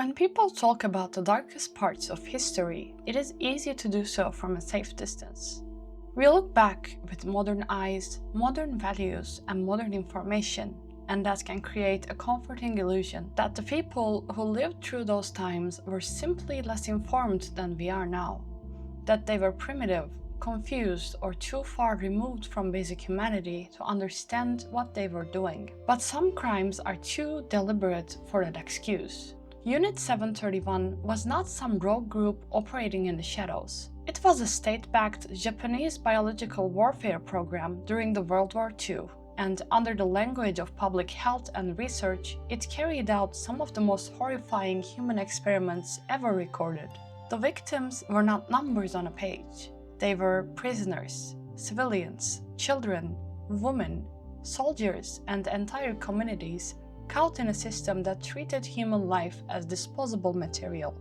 When people talk about the darkest parts of history, it is easy to do so from a safe distance. We look back with modern eyes, modern values, and modern information, and that can create a comforting illusion that the people who lived through those times were simply less informed than we are now, that they were primitive, confused, or too far removed from basic humanity to understand what they were doing. But some crimes are too deliberate for that excuse. Unit 731 was not some rogue group operating in the shadows. It was a state-backed Japanese biological warfare program during the World War II, and under the language of public health and research, it carried out some of the most horrifying human experiments ever recorded. The victims were not numbers on a page. They were prisoners, civilians, children, women, soldiers, and entire communities caught in a system that treated human life as disposable material.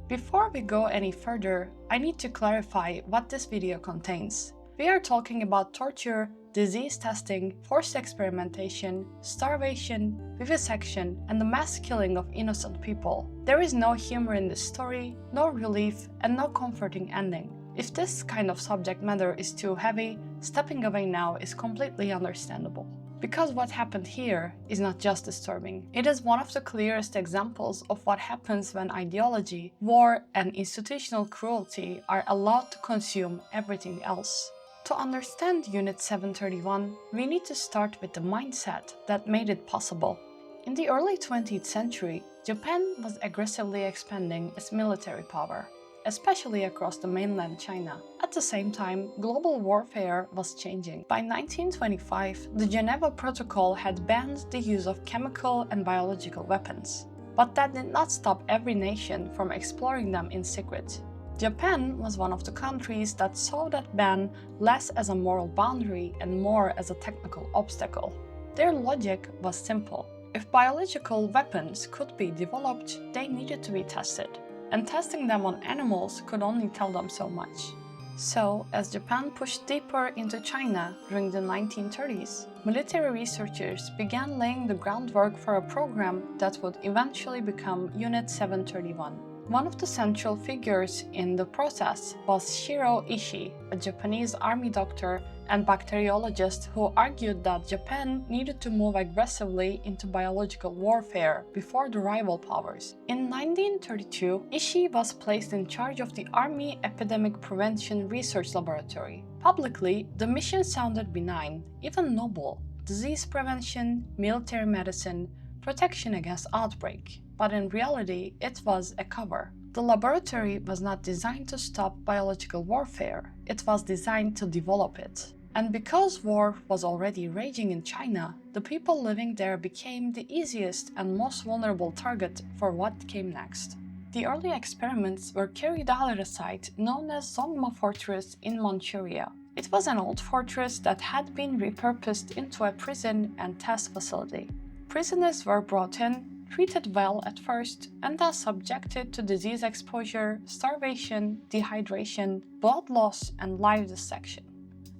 Before we go any further, I need to clarify what this video contains. We are talking about torture, disease testing, forced experimentation, starvation, vivisection, and the mass killing of innocent people. There is no humor in this story, no relief, and no comforting ending. If this kind of subject matter is too heavy, stepping away now is completely understandable. Because what happened here is not just disturbing. It is one of the clearest examples of what happens when ideology, war, and institutional cruelty are allowed to consume everything else. To understand Unit 731, we need to start with the mindset that made it possible. In the early 20th century, Japan was aggressively expanding its military power, especially across the mainland China. At the same time, global warfare was changing. By 1925, the Geneva Protocol had banned the use of chemical and biological weapons. But that did not stop every nation from exploring them in secret. Japan was one of the countries that saw that ban less as a moral boundary and more as a technical obstacle. Their logic was simple. If biological weapons could be developed, they needed to be tested. And testing them on animals could only tell them so much. So, as Japan pushed deeper into China during the 1930s, military researchers began laying the groundwork for a program that would eventually become Unit 731. One of the central figures in the process was Shirō Ishii, a Japanese army doctor and bacteriologist who argued that Japan needed to move aggressively into biological warfare before the rival powers. In 1932, Ishii was placed in charge of the Army Epidemic Prevention Research Laboratory. Publicly, the mission sounded benign, even noble: disease prevention, military medicine, protection against outbreak. But in reality, it was a cover. The laboratory was not designed to stop biological warfare, it was designed to develop it. And because war was already raging in China, the people living there became the easiest and most vulnerable target for what came next. The early experiments were carried out at a site known as Zongma Fortress in Manchuria. It was an old fortress that had been repurposed into a prison and test facility. Prisoners were brought in, treated well at first, and then subjected to disease exposure, starvation, dehydration, blood loss, and live dissection.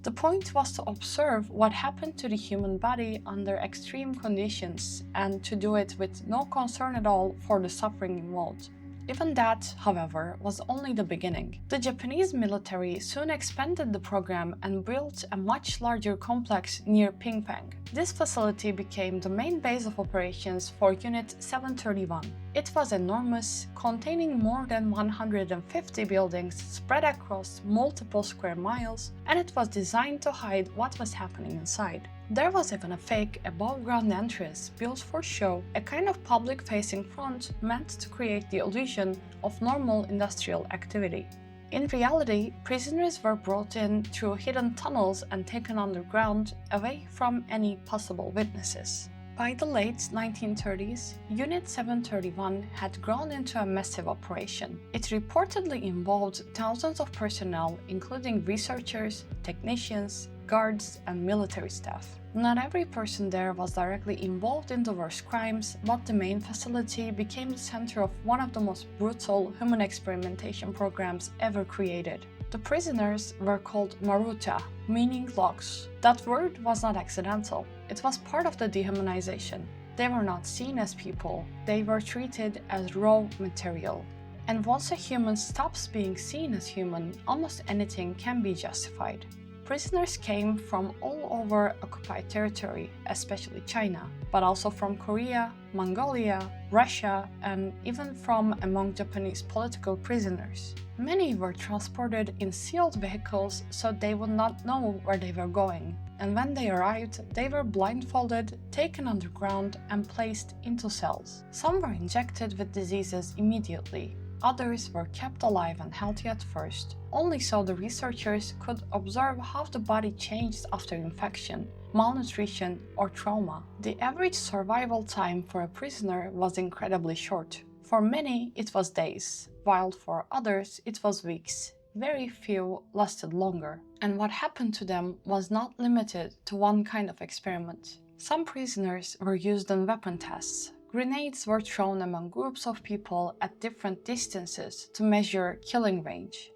The point was to observe what happened to the human body under extreme conditions and to do it with no concern at all for the suffering involved. Even that, however, was only the beginning. The Japanese military soon expanded the program and built a much larger complex near Pingfang. This facility became the main base of operations for Unit 731. It was enormous, containing more than 150 buildings spread across multiple square miles, and it was designed to hide what was happening inside. There was even a fake above-ground entrance built for show, a kind of public-facing front meant to create the illusion of normal industrial activity. In reality, prisoners were brought in through hidden tunnels and taken underground, away from any possible witnesses. By the late 1930s, Unit 731 had grown into a massive operation. It reportedly involved thousands of personnel, including researchers, technicians, guards, and military staff. Not every person there was directly involved in the worst crimes, but the main facility became the center of one of the most brutal human experimentation programs ever created. The prisoners were called Maruta, meaning logs. That word was not accidental. It was part of the dehumanization. They were not seen as people, they were treated as raw material. And once a human stops being seen as human, almost anything can be justified. Prisoners came from all over occupied territory, especially China, but also from Korea, Mongolia, Russia, and even from among Japanese political prisoners. Many were transported in sealed vehicles so they would not know where they were going, and when they arrived, they were blindfolded, taken underground, and placed into cells. Some were injected with diseases immediately. Others were kept alive and healthy at first, only so the researchers could observe how the body changed after infection, malnutrition, or trauma. The average survival time for a prisoner was incredibly short. For many, it was days, while for others, it was weeks. Very few lasted longer. And what happened to them was not limited to one kind of experiment. Some prisoners were used in weapon tests. Grenades were thrown among groups of people at different distances to measure killing range.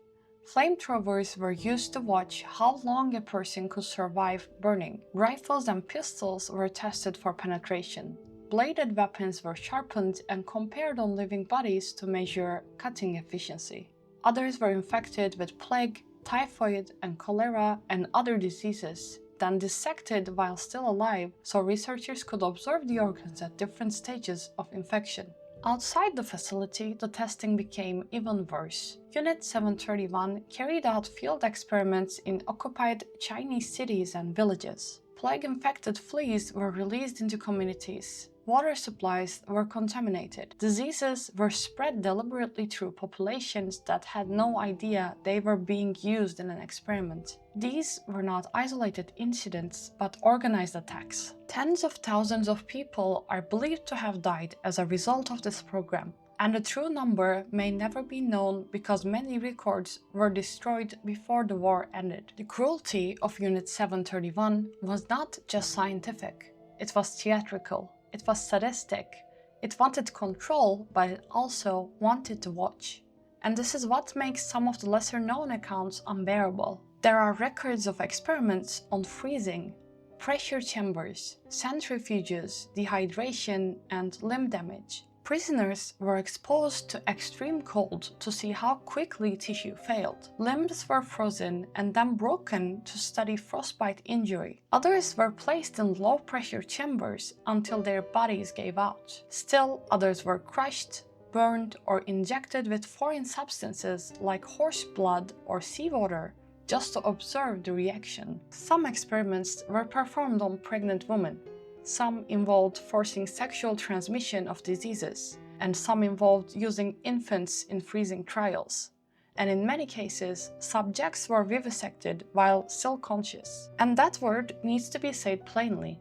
Flamethrowers were used to watch how long a person could survive burning. Rifles and pistols were tested for penetration. Bladed weapons were sharpened and compared on living bodies to measure cutting efficiency. Others were infected with plague, typhoid, and cholera and other diseases, then dissected while still alive so researchers could observe the organs at different stages of infection. Outside the facility, the testing became even worse. Unit 731 carried out field experiments in occupied Chinese cities and villages. Plague-infected fleas were released into communities. Water supplies were contaminated. Diseases were spread deliberately through populations that had no idea they were being used in an experiment. These were not isolated incidents, but organized attacks. Tens of thousands of people are believed to have died as a result of this program, and the true number may never be known because many records were destroyed before the war ended. The cruelty of Unit 731 was not just scientific, it was theatrical. It was sadistic. It wanted control, but it also wanted to watch. And this is what makes some of the lesser-known accounts unbearable. There are records of experiments on freezing, pressure chambers, centrifuges, dehydration, and limb damage. Prisoners were exposed to extreme cold to see how quickly tissue failed. Limbs were frozen and then broken to study frostbite injury. Others were placed in low-pressure chambers until their bodies gave out. Still, others were crushed, burned, or injected with foreign substances like horse blood or seawater just to observe the reaction. Some experiments were performed on pregnant women. Some involved forcing sexual transmission of diseases, and some involved using infants in freezing trials. And in many cases, subjects were vivisected while still conscious. And that word needs to be said plainly.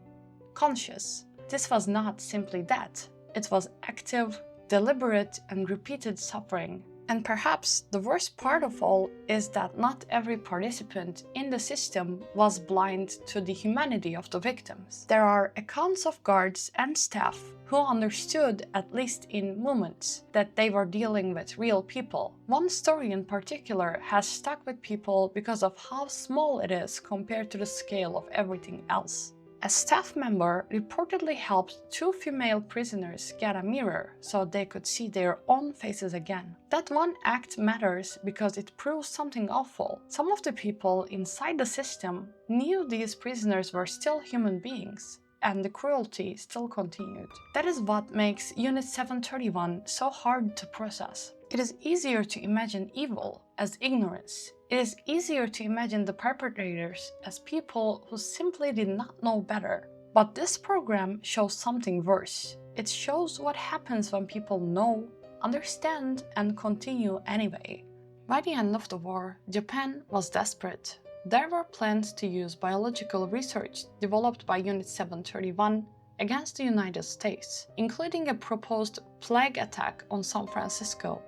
Conscious. This was not simply death. It was active, deliberate, and repeated suffering. And perhaps the worst part of all is that not every participant in the system was blind to the humanity of the victims. There are accounts of guards and staff who understood, at least in moments, that they were dealing with real people. One story in particular has stuck with people because of how small it is compared to the scale of everything else. A staff member reportedly helped 2 female prisoners get a mirror so they could see their own faces again. That one act matters because it proves something awful. Some of the people inside the system knew these prisoners were still human beings, and the cruelty still continued. That is what makes Unit 731 so hard to process. It is easier to imagine evil as ignorance. It is easier to imagine the perpetrators as people who simply did not know better. But this program shows something worse. It shows what happens when people know, understand, and continue anyway. By the end of the war, Japan was desperate. There were plans to use biological research developed by Unit 731 against the United States, including a proposed plague attack on San Francisco.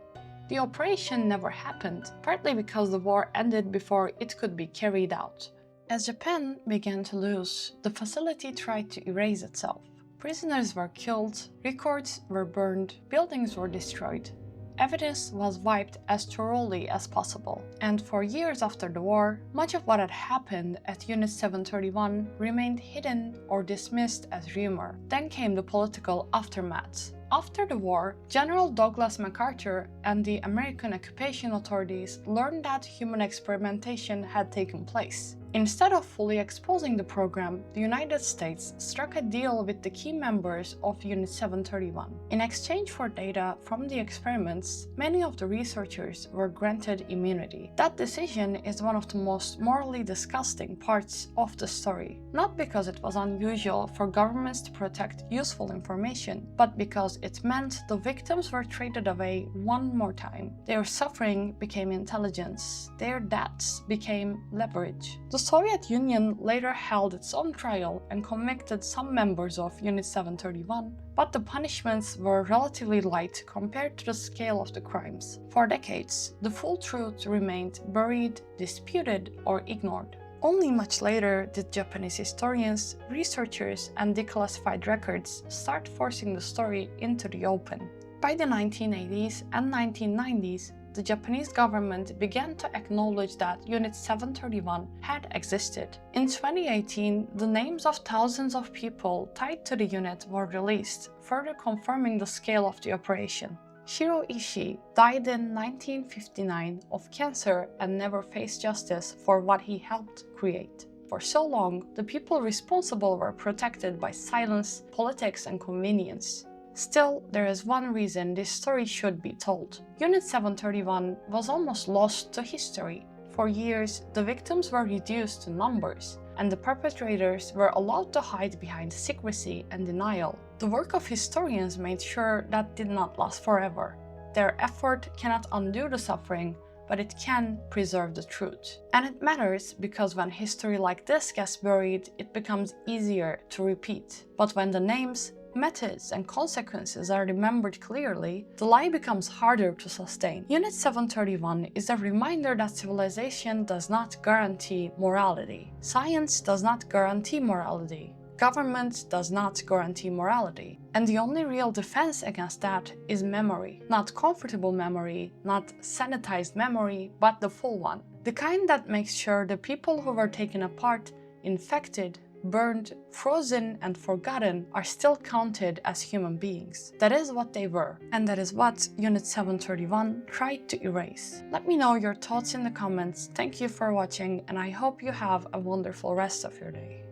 The operation never happened, partly because the war ended before it could be carried out. As Japan began to lose, the facility tried to erase itself. Prisoners were killed, records were burned, buildings were destroyed. evidence was wiped as thoroughly as possible. And for years after the war, much of what had happened at Unit 731 remained hidden or dismissed as rumor. Then came the political aftermath. After the war, General Douglas MacArthur and the American occupation authorities learned that human experimentation had taken place. Instead of fully exposing the program, the United States struck a deal with the key members of Unit 731. In exchange for data from the experiments, many of the researchers were granted immunity. That decision is one of the most morally disgusting parts of the story, not because it was unusual for governments to protect useful information, but because it meant the victims were traded away one more time. Their suffering became intelligence, their deaths became leverage. The Soviet Union later held its own trial and convicted some members of Unit 731, but the punishments were relatively light compared to the scale of the crimes. For decades, the full truth remained buried, disputed, or ignored. Only much later did Japanese historians, researchers, and declassified records start forcing the story into the open. By the 1980s and 1990s, the Japanese government began to acknowledge that Unit 731 had existed. In 2018, the names of thousands of people tied to the unit were released, further confirming the scale of the operation. Shirō Ishii died in 1959 of cancer and never faced justice for what he helped create. For so long, the people responsible were protected by silence, politics, and convenience. Still, there is one reason this story should be told. Unit 731 was almost lost to history. For years, the victims were reduced to numbers, and the perpetrators were allowed to hide behind secrecy and denial. The work of historians made sure that did not last forever. Their effort cannot undo the suffering, but it can preserve the truth. And it matters because when history like this gets buried, it becomes easier to repeat. But when the names, methods, and consequences are remembered clearly, the lie becomes harder to sustain. Unit 731 is a reminder that civilization does not guarantee morality. Science does not guarantee morality. Government does not guarantee morality. And the only real defense against that is memory. Not comfortable memory, not sanitized memory, but the full one. The kind that makes sure the people who were taken apart, infected, burned, frozen, and forgotten are still counted as human beings. That is what they were, and that is what Unit 731 tried to erase. Let me know your thoughts in the comments. Thank you for watching, and I hope you have a wonderful rest of your day.